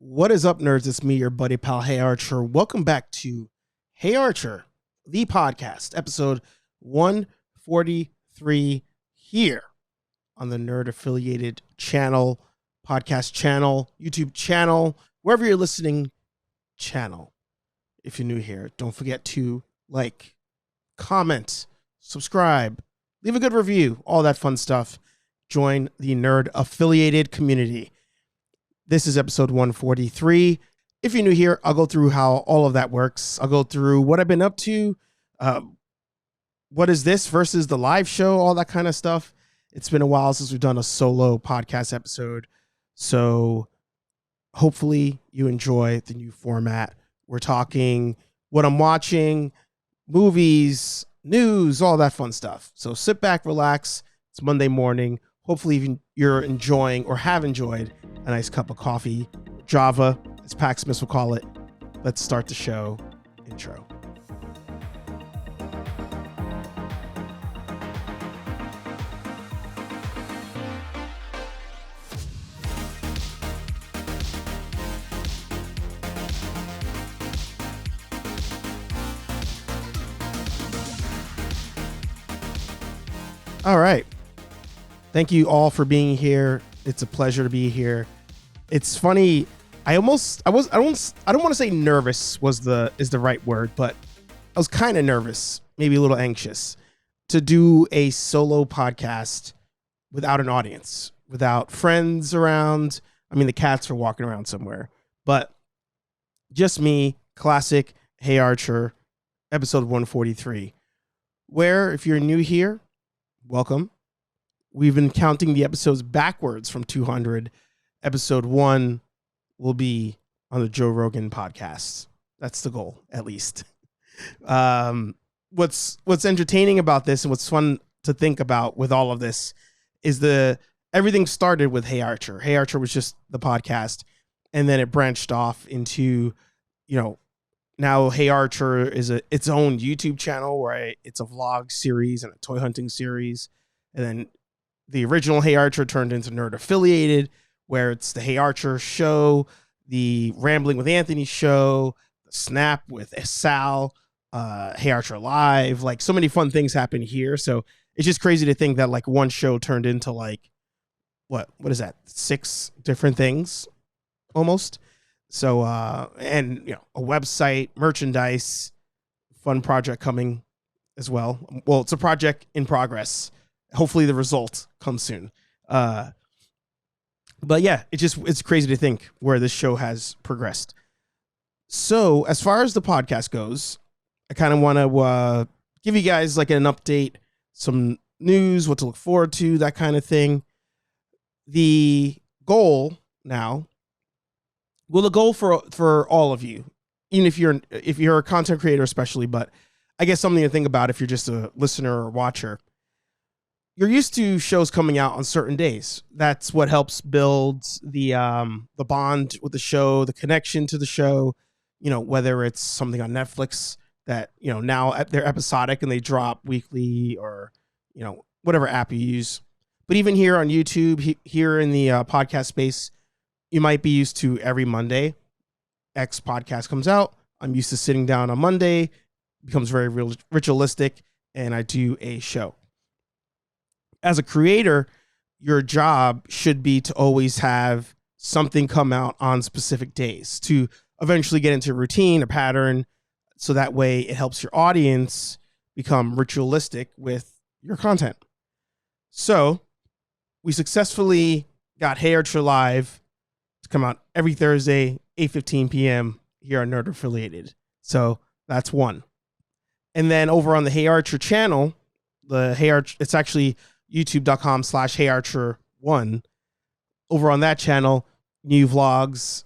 What is up, nerds? It's me, your buddy pal, HeyArcher. Welcome back to HeyArcher, the podcast, episode 143 here on the Nerd Affiliated channel, podcast channel, YouTube channel, wherever you're listening, channel. If you're new here, don't forget to like, comment, subscribe, leave a good review, all that fun stuff. Join the Nerd Affiliated community. This is episode 143. If you're new here, I'll go through how all of that works. I'll go through what I've been up to, what is this versus the live show, all that kind of stuff. It's been a while since we've done a solo podcast episode, so hopefully you enjoy the new format. We're talking what I'm watching, movies, news, all that fun stuff. So sit back, relax. It's Monday morning. Hopefully you're enjoying or have enjoyed a nice cup of coffee, Java, as Pac Smith will call it. Let's start the show. Intro. All right. Thank you all for being here. It's a pleasure to be here. It's funny. I don't want to say nervous is the right word, but I was kind of nervous, maybe a little anxious to do a solo podcast without an audience, without friends around. I mean, the cats are walking around somewhere, but just me, classic HeyArcher, episode 143, where if you're new here, welcome. We've been counting the episodes backwards from 200. Episode 1 will be on the Joe Rogan podcast. That's the goal, at least. What's entertaining about this and what's fun to think about with all of this is everything started with HeyArcher. HeyArcher was just the podcast, and then it branched off into, now HeyArcher is its own YouTube channel where it's a vlog series and a toy hunting series, and then the original HeyArcher turned into Nerd Affiliated, where it's the HeyArcher show, the Rambling with Anthony show, the Snap with Sal, HeyArcher Live. Like, so many fun things happen here. So it's just crazy to think that like one show turned into like, what is that? 6 different things almost. So, and a website, merchandise, fun project coming as well. Well, it's a project in progress. Hopefully the result comes soon. But yeah, it's crazy to think where this show has progressed. So as far as the podcast goes, I kind of want to give you guys like an update, some news, what to look forward to, that kind of thing. The goal now, well, the goal for all of you, even if you're a content creator especially, but I guess something to think about if you're just a listener or watcher. You're used to shows coming out on certain days. That's what helps build the bond with the show, the connection to the show. Whether it's something on Netflix that now they're episodic and they drop weekly, or whatever app you use. But even here on YouTube, here in the podcast space, you might be used to every Monday X podcast comes out. I'm used to sitting down on Monday, becomes very ritualistic, and I do a show. As a creator, your job should be to always have something come out on specific days to eventually get into a routine, a pattern, so that way it helps your audience become ritualistic with your content. So we successfully got HeyArcher Live to come out every Thursday, 8:15 p.m. here on Nerd Affiliated. So that's one. And then over on the HeyArcher channel, the HeyArcher, it's actually youtube.com/HeyArcher1. Over on that channel, new vlogs,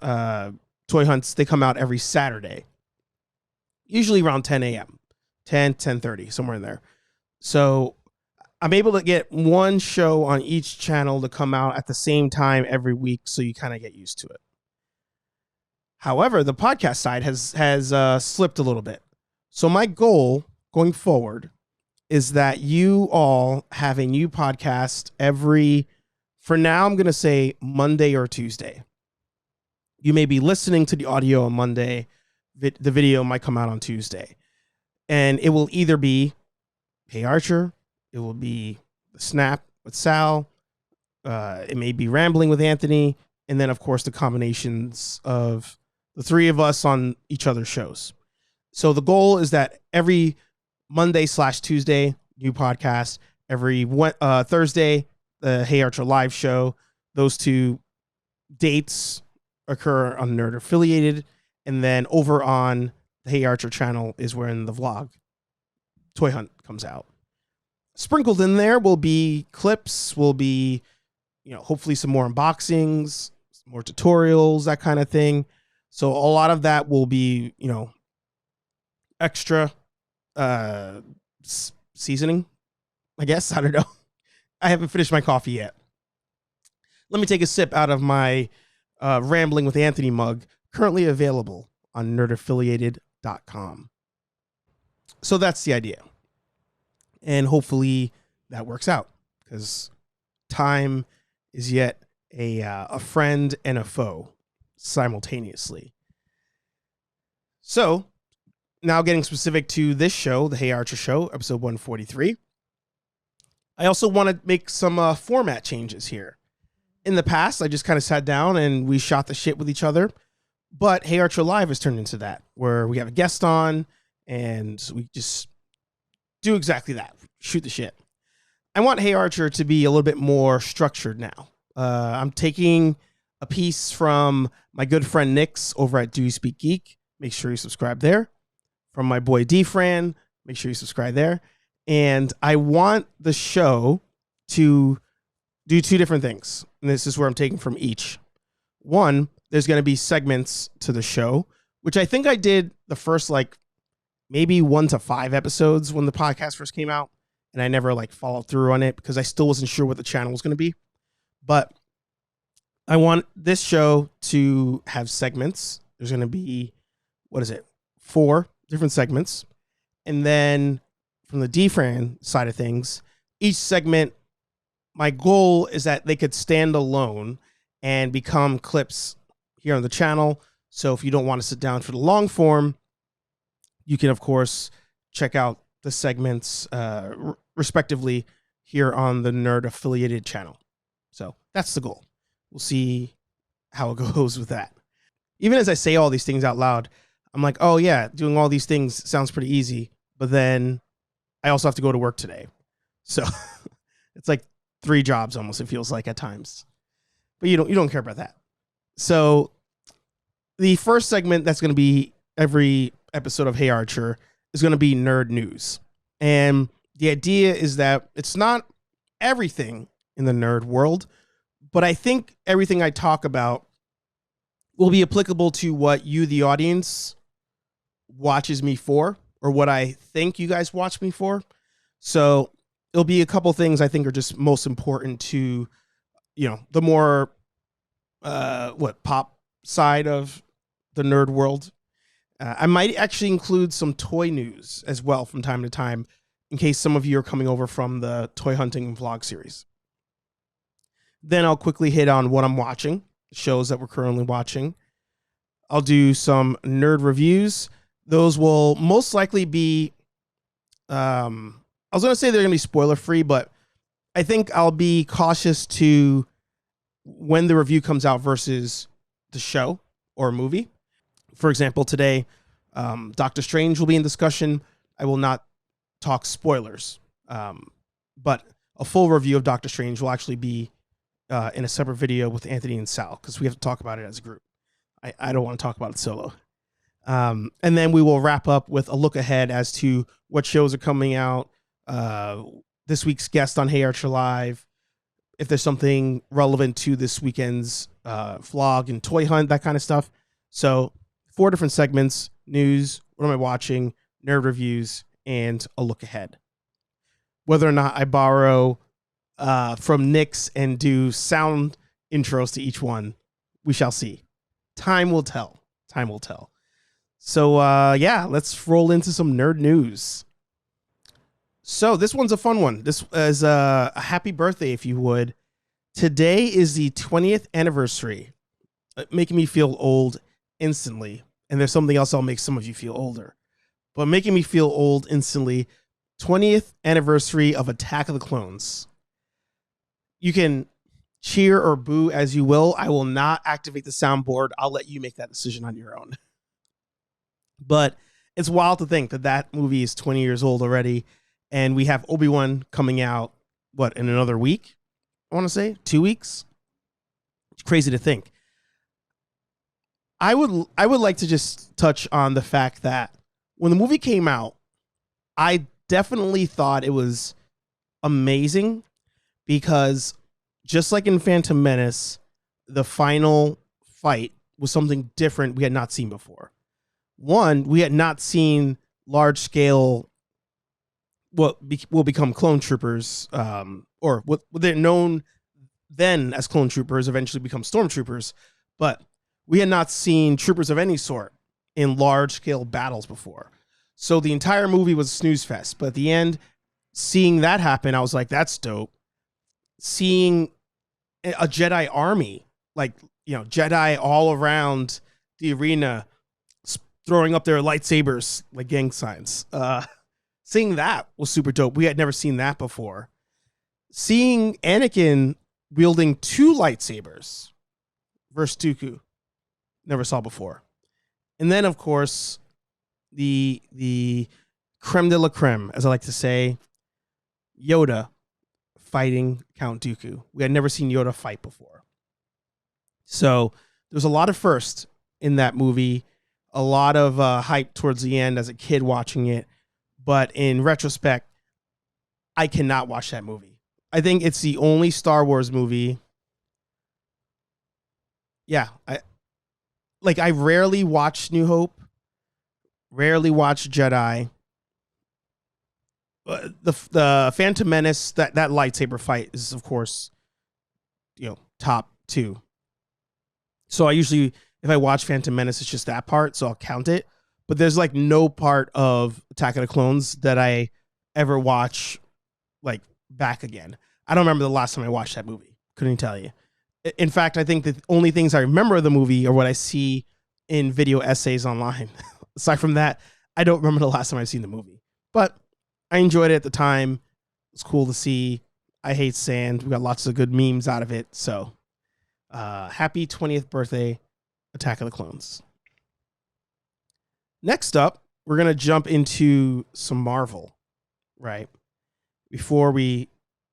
toy hunts, they come out every Saturday, usually around 10 a.m., 10:30, somewhere in there. So I'm able to get one show on each channel to come out at the same time every week, so you kind of get used to it. However, the podcast side has slipped a little bit. So my goal going forward is that you all have a new podcast for now, I'm going to say Monday or Tuesday. You may be listening to the audio on Monday. The video might come out on Tuesday. And it will either be Hey Archer, it will be the Snap with Sal, it may be Rambling with Anthony, and then, of course, the combinations of the three of us on each other's shows. So the goal is that every Monday/Tuesday, new podcast. Every Thursday, the Hey Archer live show. Those two dates occur on Nerd Affiliated. And then over on the Hey Archer channel is when the vlog Toy Hunt comes out. Sprinkled in there will be clips, will be, hopefully some more unboxings, some more tutorials, that kind of thing. So a lot of that will be, extra seasoning, I guess. I don't know. I haven't finished my coffee yet. Let me take a sip out of my Rambling with Anthony mug, currently available on nerdaffiliated.com. So that's the idea. And hopefully that works out, because time is yet a friend and a foe simultaneously. So now getting specific to this show, the Hey Archer Show, episode 143. I also want to make some format changes here. In the past, I just kind of sat down and we shot the shit with each other. But Hey Archer Live has turned into that, where we have a guest on and we just do exactly that. Shoot the shit. I want Hey Archer to be a little bit more structured now. I'm taking a piece from my good friend Nix over at Do You Speak Geek. Make sure you subscribe there. From my boy D-Fran. Make sure you subscribe there. And I want the show to do two different things. And this is where I'm taking from each. One, there's going to be segments to the show, which I think I did the first maybe 1 to 5 episodes when the podcast first came out. And I never followed through on it because I still wasn't sure what the channel was going to be. But I want this show to have segments. There's going to be, 4 different segments. And then from the D-Fran side of things, each segment, my goal is that they could stand alone and become clips here on the channel. So if you don't want to sit down for the long form, you can, of course, check out the segments respectively here on the Nerd Affiliated channel. So that's the goal. We'll see how it goes with that. Even as I say all these things out loud, I'm like, oh yeah, doing all these things sounds pretty easy. But then I also have to go to work today. So it's like 3 jobs almost, it feels like at times. But you don't care about that. So the first segment that's going to be every episode of Hey Archer is going to be nerd news. And the idea is that it's not everything in the nerd world, but I think everything I talk about will be applicable to what you, the audience, watches me for, or what I think you guys watch me for. So it'll be a couple things I think are just most important to, the more, pop side of the nerd world. I might actually include some toy news as well from time to time, in case some of you are coming over from the toy hunting vlog series. Then I'll quickly hit on what I'm watching, shows that we're currently watching. I'll do some nerd reviews. Those will most likely be, I was going to say they're going to be spoiler free, but I think I'll be cautious to when the review comes out versus the show or movie. For example, today, Doctor Strange will be in discussion. I will not talk spoilers, but a full review of Doctor Strange will actually be in a separate video with Anthony and Sal, because we have to talk about it as a group. I don't want to talk about it solo. And then we will wrap up with a look ahead as to what shows are coming out, this week's guest on Hey Archer Live, if there's something relevant to this weekend's vlog and toy hunt, that kind of stuff. So 4 different segments: news, what am I watching, nerd reviews, and a look ahead. Whether or not I borrow from Nix and do sound intros to each one, we shall see. Time will tell. Time will tell. So, let's roll into some nerd news. So this one's a fun one. This is a happy birthday, if you would. Today is the 20th anniversary making me feel old instantly. And there's something else that'll make some of you feel older. But making me feel old instantly, 20th anniversary of Attack of the Clones. You can cheer or boo as you will. I will not activate the soundboard. I'll let you make that decision on your own. But it's wild to think that that movie is 20 years old already. And we have Obi-Wan coming out, in another week? I want to say 2 weeks. It's crazy to think. I would like to just touch on the fact that when the movie came out, I definitely thought it was amazing because just like in Phantom Menace, the final fight was something different we had not seen before. One, we had not seen large scale what will become clone troopers, or what they're known then as clone troopers, eventually become stormtroopers, but we had not seen troopers of any sort in large scale battles before. So the entire movie was a snooze fest. But at the end, seeing that happen, I was like, that's dope. Seeing a Jedi army, Jedi all around the arena, throwing up their lightsabers like gang signs. Seeing that was super dope. We had never seen that before. Seeing Anakin wielding 2 lightsabers versus Dooku, never saw before. And then, of course, the creme de la creme, as I like to say, Yoda fighting Count Dooku. We had never seen Yoda fight before. So there's a lot of firsts in that movie, a lot of hype towards the end as a kid watching it. But in retrospect, I cannot watch that movie. I think it's the only Star Wars movie. Yeah, I rarely watch New Hope, rarely watch Jedi. The Phantom Menace, that lightsaber fight is, of course, top 2. So I usually, if I watch Phantom Menace, it's just that part, so I'll count it. But there's no part of Attack of the Clones that I ever watch back again. I don't remember the last time I watched that movie. Couldn't tell you. In fact, I think the only things I remember of the movie are what I see in video essays online. Aside from that, I don't remember the last time I've seen the movie. But I enjoyed it at the time. It's cool to see. I hate sand. We got lots of good memes out of it. So happy 20th birthday, Attack of the Clones. Next up, we're going to jump into some Marvel, right? Before we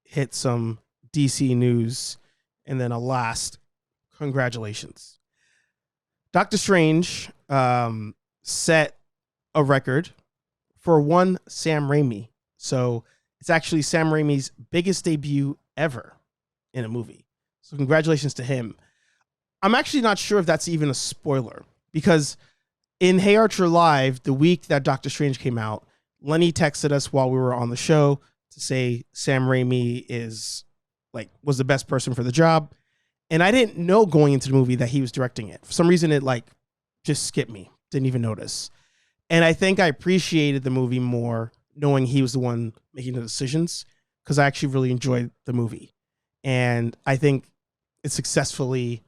hit some DC news, and then a last congratulations. Doctor Strange set a record for one Sam Raimi. So it's actually Sam Raimi's biggest debut ever in a movie. So congratulations to him. I'm actually not sure if that's even a spoiler, because in HeyArcher Live, the week that Doctor Strange came out, Lenny texted us while we were on the show to say Sam Raimi was the best person for the job. And I didn't know going into the movie that he was directing it. For some reason, it just skipped me. Didn't even notice. And I think I appreciated the movie more knowing he was the one making the decisions, because I actually really enjoyed the movie. And I think it successfully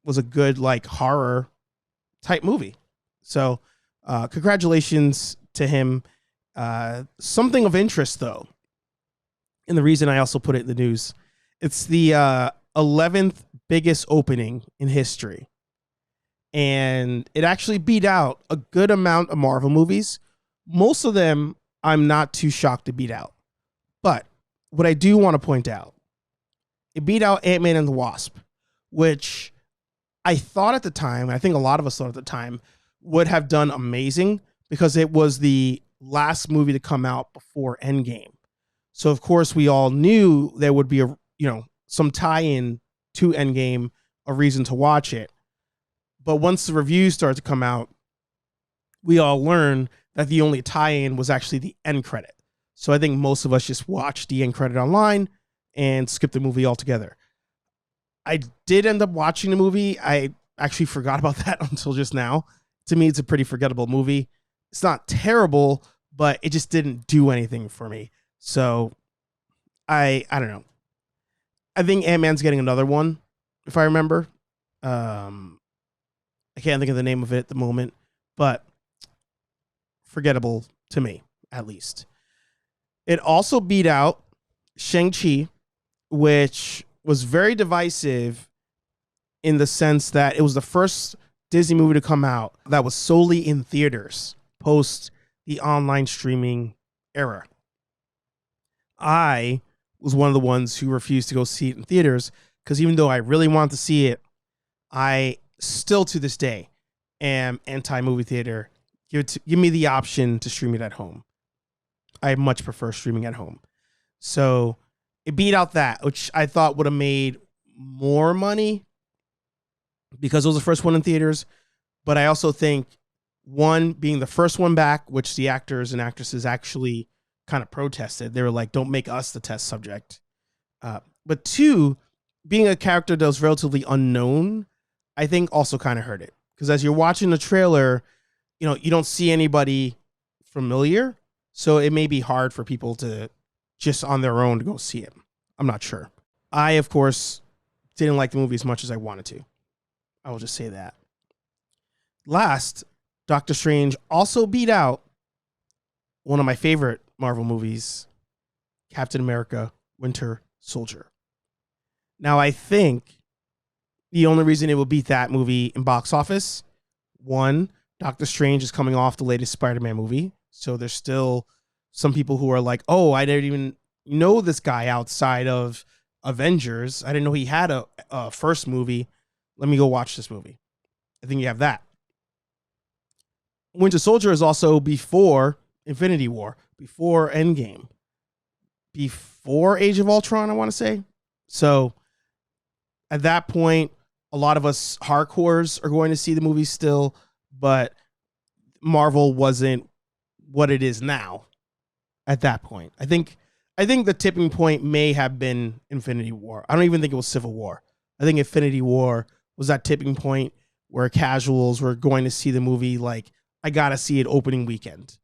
was a good horror type movie. So congratulations to him. Something of interest, though, and the reason I also put it in the news, it's the 11th biggest opening in history. And it actually beat out a good amount of Marvel movies. Most of them I'm not too shocked to beat out. But what I do want to point out, it beat out Ant-Man and the Wasp, which I thought at the time, and I think a lot of us thought at the time, would have done amazing because it was the last movie to come out before Endgame. So of course we all knew there would be some tie-in to Endgame, a reason to watch it. But once the reviews started to come out, we all learned that the only tie-in was actually the end credit. So I think most of us just watched the end credit online and skipped the movie altogether. I did end up watching the movie. I actually forgot about that until just now. To me, it's a pretty forgettable movie. It's not terrible, but it just didn't do anything for me. So I don't know. I think Ant-Man's getting another one, if I remember. I can't think of the name of it at the moment, but forgettable to me, at least. It also beat out Shang-Chi, which was very divisive in the sense that it was the first Disney movie to come out that was solely in theaters post the online streaming era. I was one of the ones who refused to go see it in theaters because even though I really wanted to see it, I still to this day am anti-movie theater. Give me the option to stream it at home. I much prefer streaming at home. So it beat out that, which I thought would have made more money because it was the first one in theaters. But I also think, one, being the first one back, which the actors and actresses actually kind of protested. They were like, don't make us the test subject. But two, being a character that was relatively unknown, I think also kind of hurt it. Because as you're watching the trailer, you don't see anybody familiar. So it may be hard for people to just on their own to go see it. I'm not sure. I, of course, didn't like the movie as much as I wanted to. I will just say that. Last, Doctor Strange also beat out one of my favorite Marvel movies, Captain America: Winter Soldier. Now, I think the only reason it will beat that movie in box office, one, Doctor Strange is coming off the latest Spider-Man movie. So there's still some people who are like, oh, I didn't even know this guy outside of Avengers. I didn't know he had a first movie. Let me go watch this movie. I think you have that. Winter Soldier is also before Infinity War, before Endgame, before Age of Ultron, I want to say. So at that point, a lot of us hardcores are going to see the movie still, but Marvel wasn't what it is now at that point. I think the tipping point may have been Infinity War. I don't even think it was Civil War. I think Infinity War was that tipping point where casuals were going to see the movie like, I got to see it opening weekend.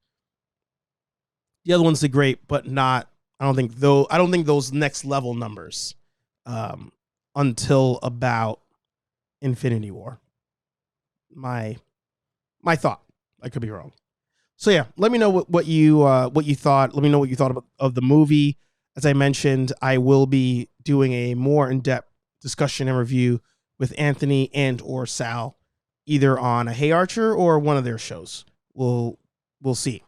The other ones did great, but not, I don't think those next level numbers until about Infinity War. My thought. I could be wrong. So yeah, let me know what you thought. Let me know what you thought of the movie. As I mentioned, I will be doing a more in-depth discussion and review with Anthony and or Sal, either on a HeyArcher or one of their shows. We'll see.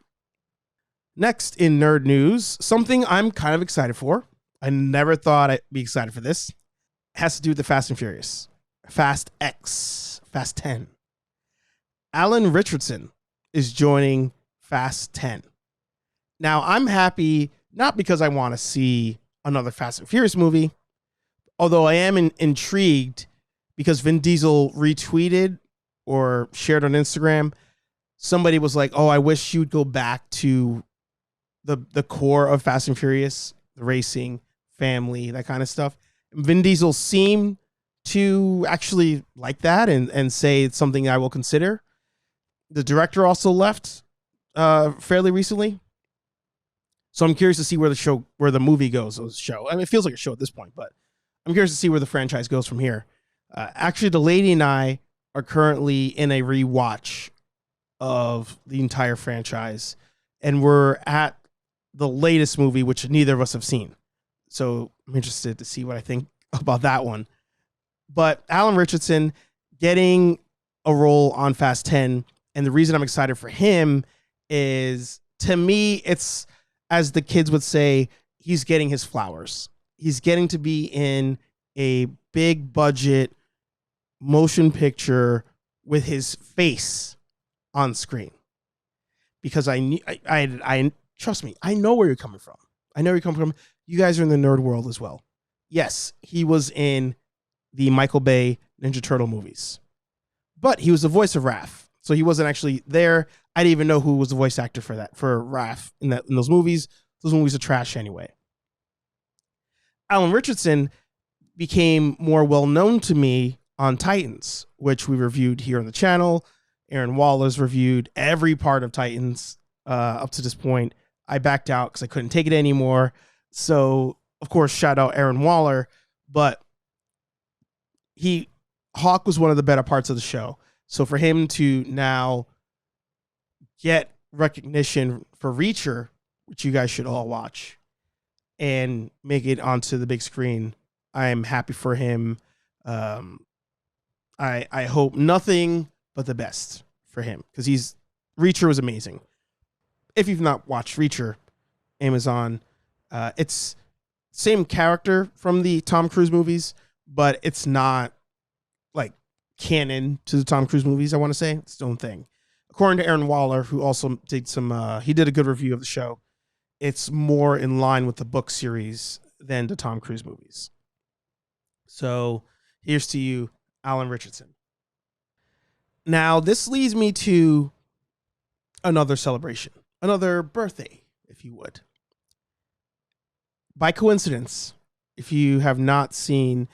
Next in nerd news, something I'm kind of excited for. I never thought I'd be excited for this. It has to do with the Fast and Furious. Fast 10. Alan Richardson is joining Fast 10. Now, I'm happy, not because I want to see another Fast and Furious movie, although I am intrigued because Vin Diesel retweeted or shared on Instagram. Somebody was like, oh, I wish you'd go back to the core of Fast and Furious, the racing, family, that kind of stuff. And Vin Diesel seemed to actually like that and say it's something I will consider. The director also left fairly recently. So I'm curious to see where the movie goes. I mean, it feels like a show at this point, but I'm curious to see where the franchise goes from here. Actually, the lady and I are currently in a rewatch of the entire franchise, and we're at the latest movie, which neither of us have seen. So I'm interested to see what I think about that one. But Alan Richardson getting a role on Fast 10, and the reason I'm excited for him is, to me, it's, as the kids would say, he's getting his flowers. He's getting to be in a big budget motion picture with his face on screen. Because I trust me, I know where you're coming from. I know where you're coming from. You guys are in the nerd world as well. Yes, he was in the Michael Bay Ninja Turtle movies, but he was the voice of Raph. So he wasn't actually there. I didn't even know who was the voice actor for Raph in those movies. Those movies are trash anyway. Alan Richardson became more well known to me on Titans, which we reviewed here on the channel. Aaron Waller's reviewed every part of Titans up to this point. I backed out because I couldn't take it anymore. So, of course, shout out Aaron Waller. But he Hawk was one of the better parts of the show. So for him to now get recognition for Reacher, which you guys should all watch, and make it onto the big screen, I'm happy for him. I hope nothing but the best for him, because Reacher was amazing. If you've not watched Reacher, Amazon, it's same character from the Tom Cruise movies, but it's not like canon to the Tom Cruise movies. I want to say it's its own thing. According to Aaron Waller, who also did he did a good review of the show. It's more in line with the book series than the Tom Cruise movies. So here's to you, Alan Richardson. Now this leads me to another celebration, another birthday, if you would. By coincidence, if you have not seen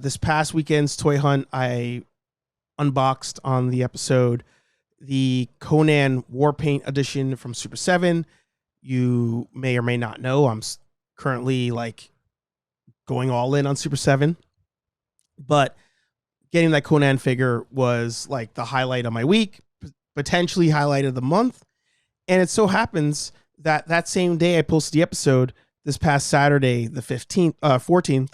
this past weekend's toy hunt, I unboxed on the episode the Conan Warpaint edition from Super 7. You may or may not know I'm currently like going all in on Super 7, but getting that Conan figure was like the highlight of my week, potentially highlight of the month. And it so happens that same day I posted the episode, this past Saturday, the 14th,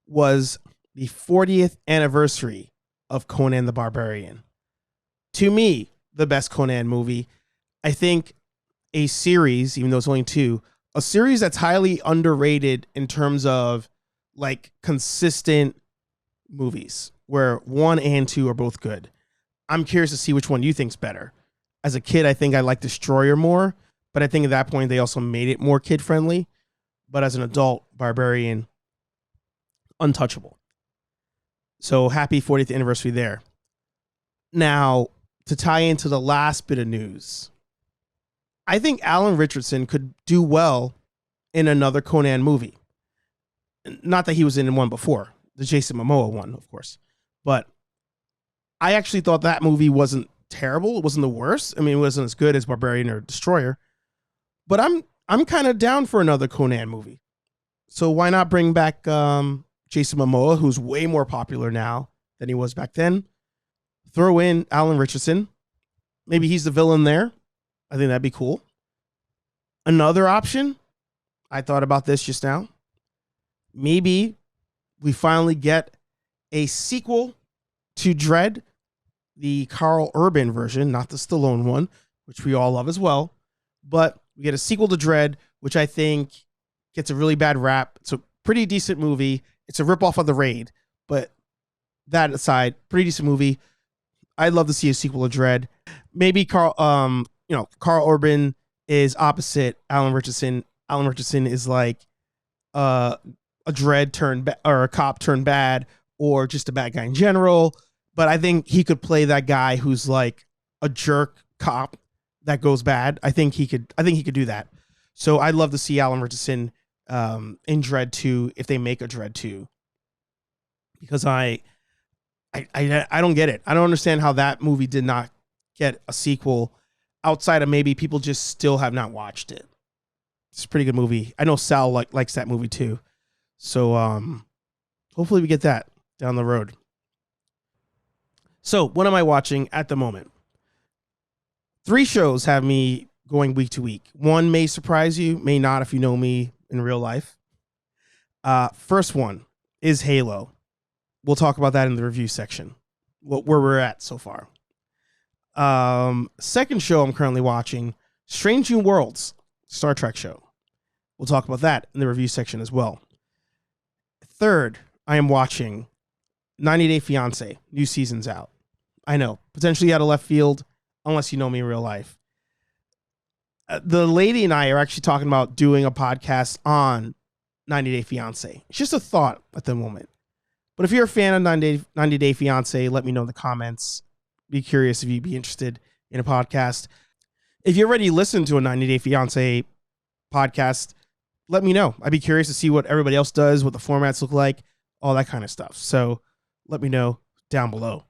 was the 40th anniversary of Conan the Barbarian. To me, the best Conan movie. I think a series, even though it's only 2, a series that's highly underrated in terms of like consistent movies, where 1 and 2 are both good. I'm curious to see which one you think's better. As a kid, I think I liked Destroyer more, but I think at that point they also made it more kid friendly. But as an adult, Barbarian, untouchable. So happy 40th anniversary there. Now, to tie into the last bit of news, I think Alan Richardson could do well in another Conan movie. Not that he was in one before, the Jason Momoa one, of course. But I actually thought that movie wasn't terrible. It wasn't the worst. I mean, it wasn't as good as Barbarian or Destroyer. But I'm kind of down for another Conan movie. So why not bring back Jason Momoa, who's way more popular now than he was back then? Throw in Alan Richardson. Maybe he's the villain there. I think that'd be cool. Another option, I thought about this just now. Maybe we finally get a sequel to Dredd, the Carl Urban version, not the Stallone one, which we all love as well. But we get a sequel to Dredd, which I think gets a really bad rap. It's a pretty decent movie. It's a ripoff of The Raid, but that aside, pretty decent movie. I'd love to see a sequel to Dredd. Maybe Carl Urban is opposite Alan Richardson. Alan Richardson is like a Dredd or a cop turned bad, or just a bad guy in general. But I think he could play that guy who's like a jerk cop that goes bad. I think he could do that. So I'd love to see Alan Richardson in Dredd 2 if they make a Dredd 2, because I don't get it. I don't understand how that movie did not get a sequel outside of maybe people just still have not watched it. It's a pretty good movie. I know Sal likes that movie too. So hopefully we get that down the road. So what am I watching at the moment? 3 shows have me going week to week. One may surprise you, may not if you know me in real life. First one is Halo. We'll talk about that in the review section, where we're at so far. Second show I'm currently watching, Strange New Worlds, Star Trek show. We'll talk about that in the review section as well. Third, I am watching 90 Day Fiancé. New season's out. I know, potentially out of left field, unless you know me in real life. The lady and I are actually talking about doing a podcast on 90 Day Fiancé. It's just a thought at the moment. But if you're a fan of 90 Day Fiancé, let me know in the comments. Be curious if you'd be interested in a podcast. If you already listened to a 90 Day Fiancé podcast, let me know. I'd be curious to see what everybody else does, what the formats look like, all that kind of stuff. So let me know down below.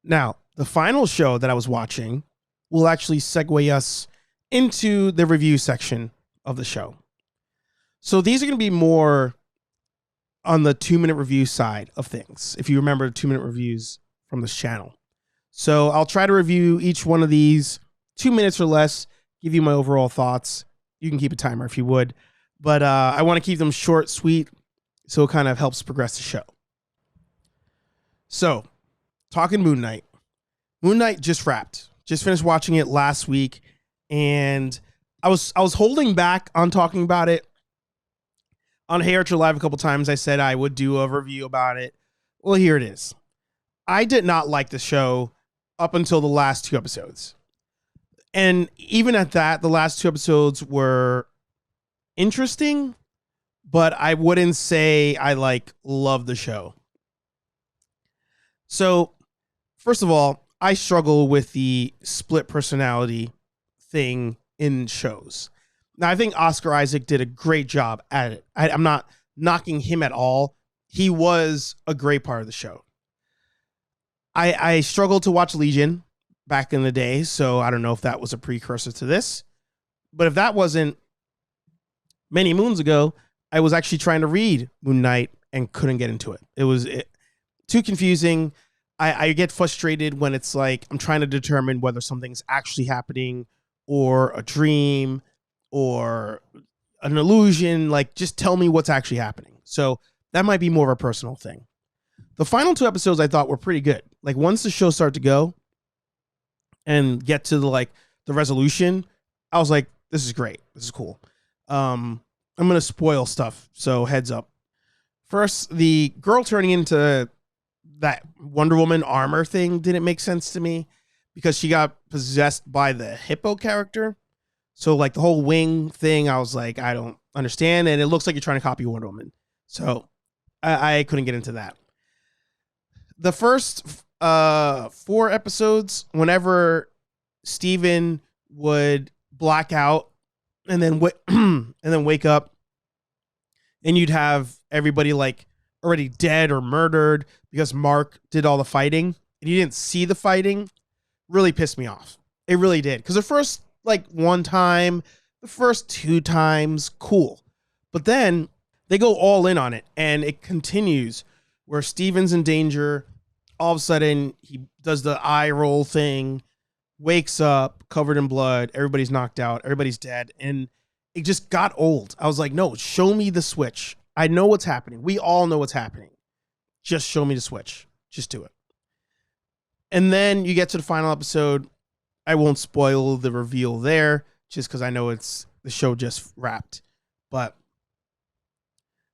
Now, the final show that I was watching will actually segue us into the review section of the show. So these are going to be more on the 2-minute review side of things, if you remember 2-minute reviews from this channel. So I'll try to review each one of these 2 minutes or less, give you my overall thoughts. You can keep a timer if you would, but I want to keep them short, sweet, so it kind of helps progress the show. So, talking Moon Knight. Moon Knight just wrapped. Just finished watching it last week, and I was holding back on talking about it. On HeyArcher Live a couple times, I said I would do a review about it. Well, here it is. I did not like the show up until the last 2 episodes. And even at that, the last 2 episodes were interesting, but I wouldn't say I love the show. So, first of all, I struggle with the split personality thing in shows. Now, I think Oscar Isaac did a great job at it. I'm not knocking him at all. He was a great part of the show. I struggled to watch Legion back in the day, so I don't know if that was a precursor to this. But if that wasn't many moons ago, I was actually trying to read Moon Knight and couldn't get into it. It was too confusing. I get frustrated when it's like I'm trying to determine whether something's actually happening or a dream or an illusion. Like, just tell me what's actually happening. So that might be more of a personal thing. The final 2 episodes I thought were pretty good. Like, once the show started to go and get to the resolution, I was like, this is great. This is cool. I'm going to spoil stuff, so heads up. First, the girl turning into that Wonder Woman armor thing didn't make sense to me because she got possessed by the Hippo character. So like the whole wing thing, I was like, I don't understand. And it looks like you're trying to copy Wonder Woman. So I couldn't get into that. The first 4 episodes, whenever Steven would black out and then wake up, and you'd have everybody like already dead or murdered because Mark did all the fighting and you didn't see the fighting, really pissed me off. It really did. Because the first 1 time, the first 2 times, cool. But then they go all in on it and it continues where Steven's in danger. All of a sudden he does the eye roll thing, wakes up covered in blood. Everybody's knocked out. Everybody's dead. And it just got old. I was like, no, show me the switch. I know what's happening. We all know what's happening. Just show me the switch. Just do it. And then you get to the final episode. I won't spoil the reveal there just because I know the show just wrapped. But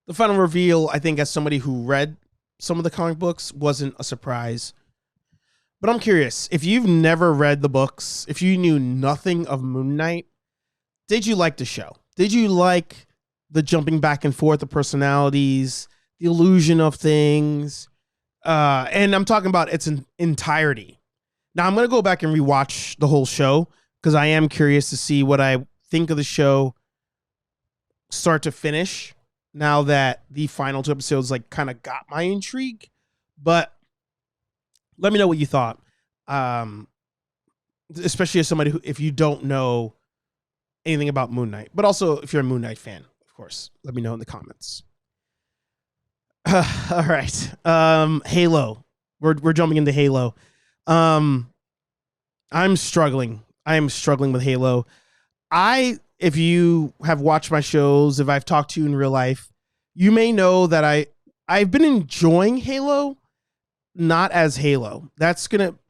the final reveal, I think as somebody who read some of the comic books, wasn't a surprise. But I'm curious, if you've never read the books, if you knew nothing of Moon Knight, did you like the show? Did you like the jumping back and forth of personalities, the illusion of things? And I'm talking about its entirety. Now, I'm going to go back and rewatch the whole show because I am curious to see what I think of the show start to finish now that the final 2 episodes kind of got my intrigue. But let me know what you thought. Especially as somebody who, if you don't know anything about Moon Knight, but also if you're a Moon Knight fan, of course, let me know in the comments. All right. Halo. We're jumping into Halo. I'm struggling. I am struggling with Halo. If you have watched my shows, if I've talked to you in real life, you may know that I've been enjoying Halo, not as Halo.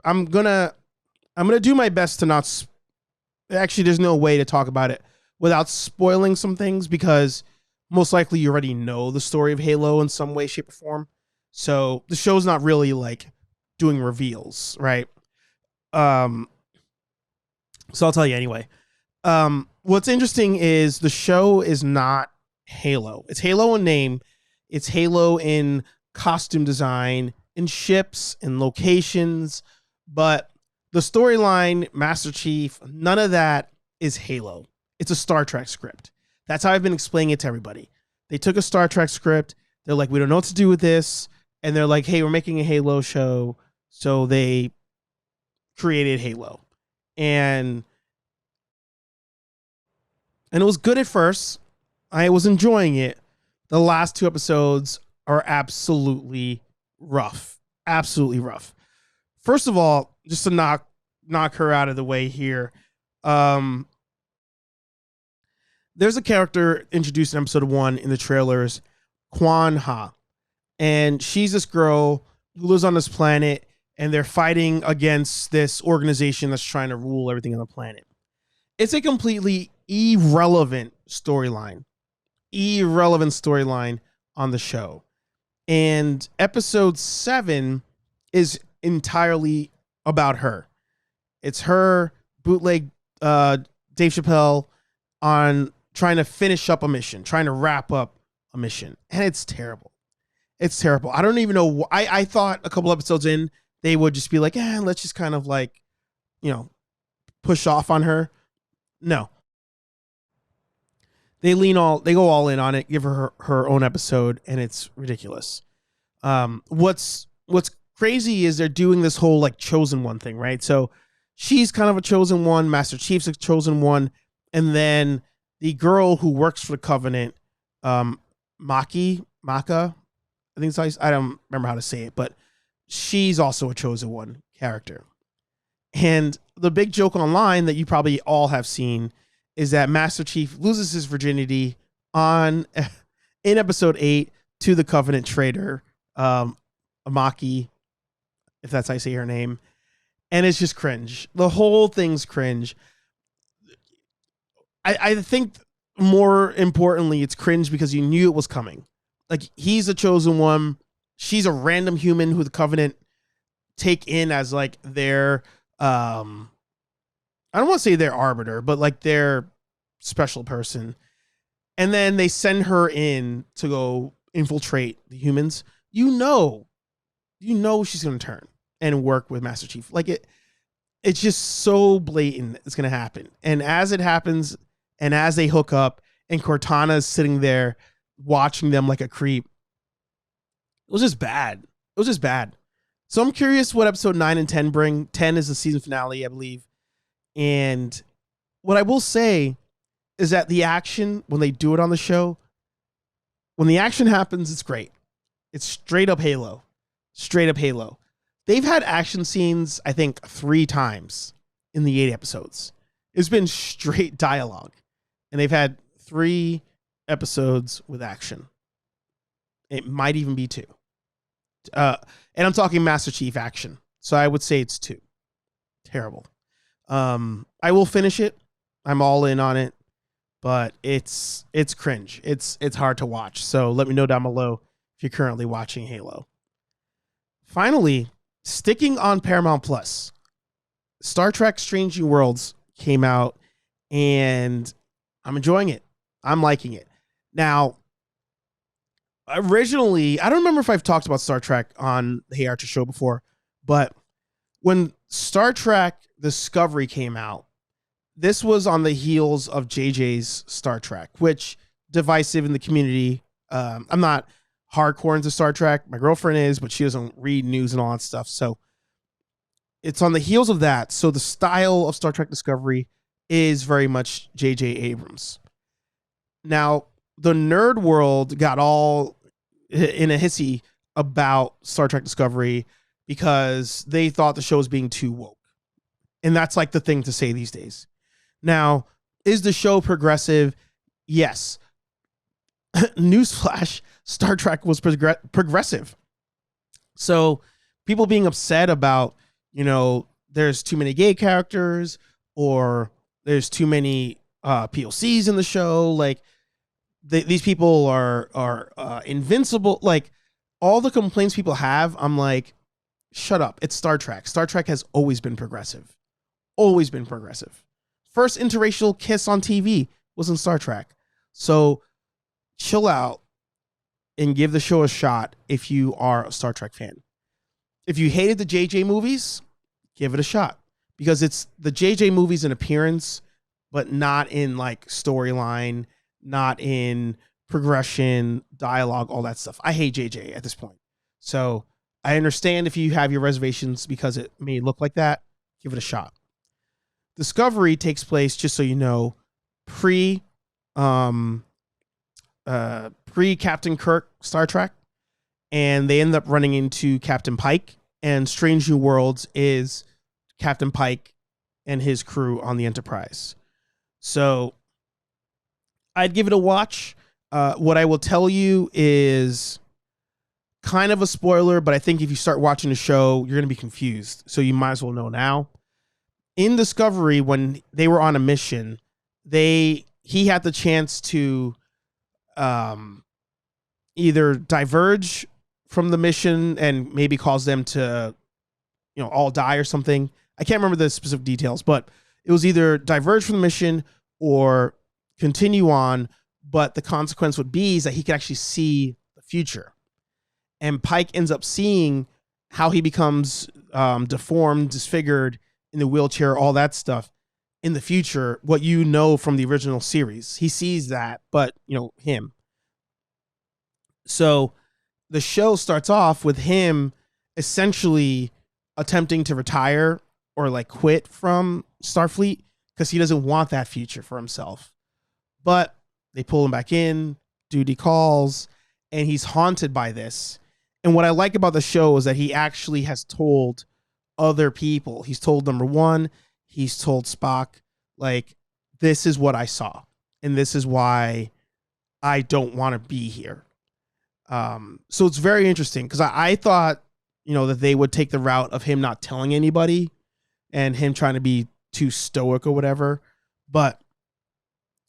I'm gonna do my best to not. Actually, there's no way to talk about it without spoiling some things because most likely you already know the story of Halo in some way, shape, or form. So the show's not really doing reveals, right? So I'll tell you anyway. What's interesting is the show is not Halo. It's Halo in name. It's Halo in costume design, in ships, in locations, but the storyline, Master Chief, none of that is Halo. It's a Star Trek script. That's how I've been explaining it to everybody. They took a Star Trek script. They're like, we don't know what to do with this. And they're like, hey, we're making a Halo show. So they created Halo. And it was good at first. I was enjoying it. The last 2 episodes are absolutely rough. Absolutely rough. First of all, just to knock her out of the way here, there's a character introduced in episode 1 in the trailers, Quan Ha. And she's this girl who lives on this planet, and they're fighting against this organization that's trying to rule everything on the planet. It's a completely irrelevant storyline on the show. And episode 7 is entirely about her. It's her bootleg Dave Chappelle on trying to finish up a mission, trying to wrap up a mission. And it's terrible. It's terrible. I don't even know. I thought a couple episodes in, they would just be like, let's just kind of like, push off on her. No. They go all in on it, give her own episode, and it's ridiculous. What's crazy is they're doing this whole like chosen one thing, right? So she's kind of a chosen one, Master Chief's a chosen one, and then the girl who works for the Covenant, Maka, I think it's, I don't remember how to say it, but she's also a chosen one character. And the big joke online that you probably all have seen is that Master Chief loses his virginity in episode 8 to the Covenant traitor, Amaki, if that's how you say her name. And it's just cringe. The whole thing's cringe. I think more importantly, it's cringe because you knew it was coming. Like, he's a chosen one. She's a random human who the Covenant take in as like their, I don't want to say their arbiter, but like their special person. And then they send her in to go infiltrate the humans. You know she's going to turn and work with Master Chief. Like it's just so blatant it's going to happen. And as it happens, and as they hook up, and Cortana is sitting there watching them like a creep, it was just bad. So I'm curious what episode 9 and 10 bring. 10 is the season finale, I believe. And what I will say is that the action, when they do it on the show, when the action happens, it's great. It's straight up Halo. They've had action scenes, I think, 3 times in the 8 episodes. It's been straight dialogue. And they've had 3 episodes with action. It might even be 2. And I'm talking Master Chief action. So I would say it's 2. Terrible. I will finish it. I'm all in on it. But it's cringe. It's hard to watch. So let me know down below if you're currently watching Halo. Finally, sticking on Paramount Plus, Star Trek Strange New Worlds came out, and I'm enjoying it. I'm liking it. Now, originally, I don't remember if I've talked about Star Trek on the HeyArcher show before, but when Star Trek Discovery came out, this was on the heels of JJ's Star Trek, which divisive in the community. I'm not hardcore into Star Trek. My girlfriend is, but she doesn't read news and all that stuff. So it's on the heels of that. So the style of Star Trek Discovery is very much J.J. Abrams. Now, the nerd world got all in a hissy about Star Trek Discovery because they thought the show was being too woke. And that's like the thing to say these days. Now, is the show progressive? Yes. Newsflash, Star Trek was progressive. So people being upset about, there's too many gay characters or there's too many POCs in the show. Like these people are invincible. Like all the complaints people have, I'm like, shut up. It's Star Trek. Star Trek has always been progressive. Always been progressive. First interracial kiss on TV was in Star Trek. So chill out and give the show a shot if you are a Star Trek fan. If you hated the JJ movies, give it a shot. Because it's the JJ movies in appearance, but not in like storyline, not in progression, dialogue, all that stuff. I hate JJ at this point. So I understand if you have your reservations because it may look like that, give it a shot. Discovery takes place, just so you know, pre Captain Kirk Star Trek. and they end up running into Captain Pike, and Strange New Worlds is Captain Pike and his crew on the Enterprise. So I'd give it a watch. What I will tell you is kind of a spoiler, but I think if you start watching the show, you're going to be confused. So you might as well know now. In Discovery, when they were on a mission, he had the chance to either diverge from the mission and maybe cause them to, all die or something. I can't remember the specific details, but it was either diverge from the mission or continue on. But the consequence would be is that he could actually see the future. And Pike ends up seeing how he becomes deformed, disfigured in the wheelchair, all that stuff in the future, what you know from the original series. He sees that, but, him. So the show starts off with him essentially attempting to retire or like quit from Starfleet because he doesn't want that future for himself. But they pull him back in, duty calls, and he's haunted by this. And what I like about the show is that he actually has told other people. He's told number one, he's told Spock, like, this is what I saw. And this is why I don't want to be here. So it's very interesting because I thought, that they would take the route of him not telling anybody and him trying to be too stoic or whatever. But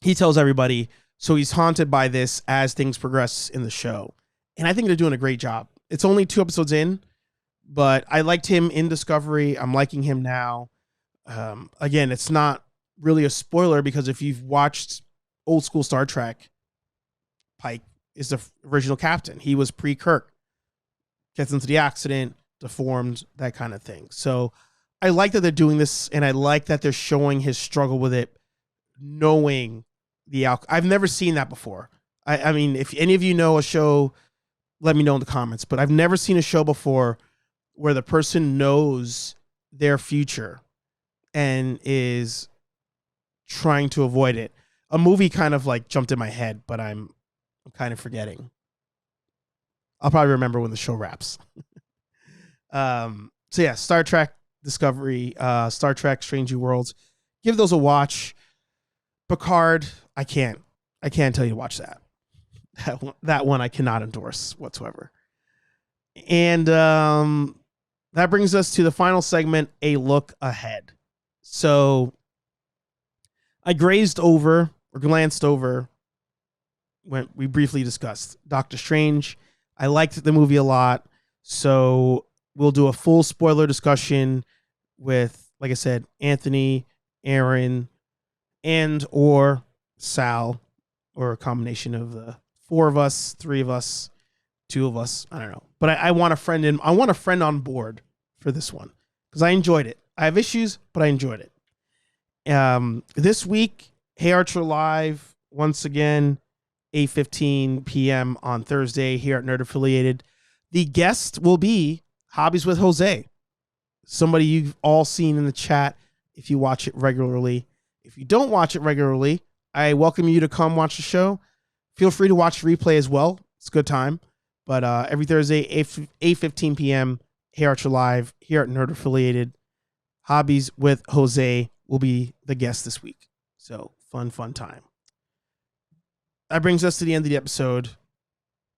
he tells everybody. So he's haunted by this as things progress in the show. And I think they're doing a great job. It's only 2 episodes in, but I liked him in Discovery. I'm liking him now. Again, it's not really a spoiler because if you've watched old school Star Trek, Pike is the original captain. He was pre-Kirk. Gets into the accident, deformed, that kind of thing. So I like that they're doing this, and I like that they're showing his struggle with it, knowing the outcome. I've never seen that before. I mean, if any of you know a show, let me know in the comments. But I've never seen a show before where the person knows their future and is trying to avoid it. A movie kind of like jumped in my head, but I'm kind of forgetting. I'll probably remember when the show wraps. So yeah, Star Trek Discovery, Star Trek Strange New Worlds. Give those a watch. Picard, I can't tell you to watch that. That one I cannot endorse whatsoever. And that brings us to the final segment, a look ahead. So I glanced over when we briefly discussed Doctor Strange. I liked the movie a lot. So we'll do a full spoiler discussion with, like I said, Anthony, Aaron, and or Sal, or a combination of the 4 of us, 3 of us, 2 of us. I don't know. But I want a friend I want a friend on board for this one because I enjoyed it. I have issues, but I enjoyed it. This week, HeyArcher Live, once again, 8:15 p.m. on Thursday here at Nerd Affiliated. The guest will be Hobbies with Jose, somebody you've all seen in the chat if you watch it regularly. If you don't watch it regularly, I welcome you to come watch the show. Feel free to watch the replay as well. It's a good time. But every Thursday, 8:15 p.m., HeyArcher Live here at Nerd Affiliated. Hobbies with Jose will be the guest this week. So fun time. That brings us to the end of the episode.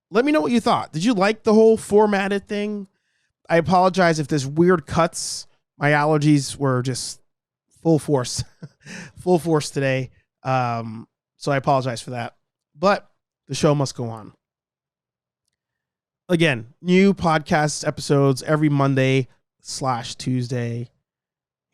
Let me know what you thought. Did you like the whole formatted thing? I apologize if there's weird cuts. My allergies were just full force today. So I apologize for that. But the show must go on. Again, new podcast episodes every Monday/Tuesday.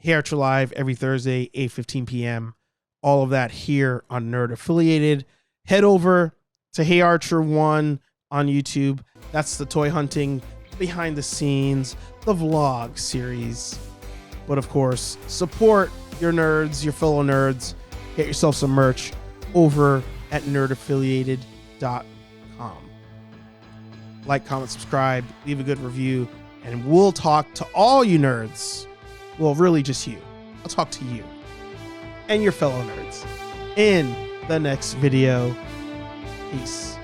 HeyArcher Live every Thursday, 8:15 p.m. All of that here on Nerd Affiliated. Head over to HeyArcher 1 on YouTube. That's the toy hunting, behind the scenes, the vlog series. But of course, support your nerds, your fellow nerds. Get yourself some merch over at nerdaffiliated.com. Like, comment, subscribe, leave a good review, and we'll talk to all you nerds. Well, really just you. I'll talk to you and your fellow nerds in the next video. Peace.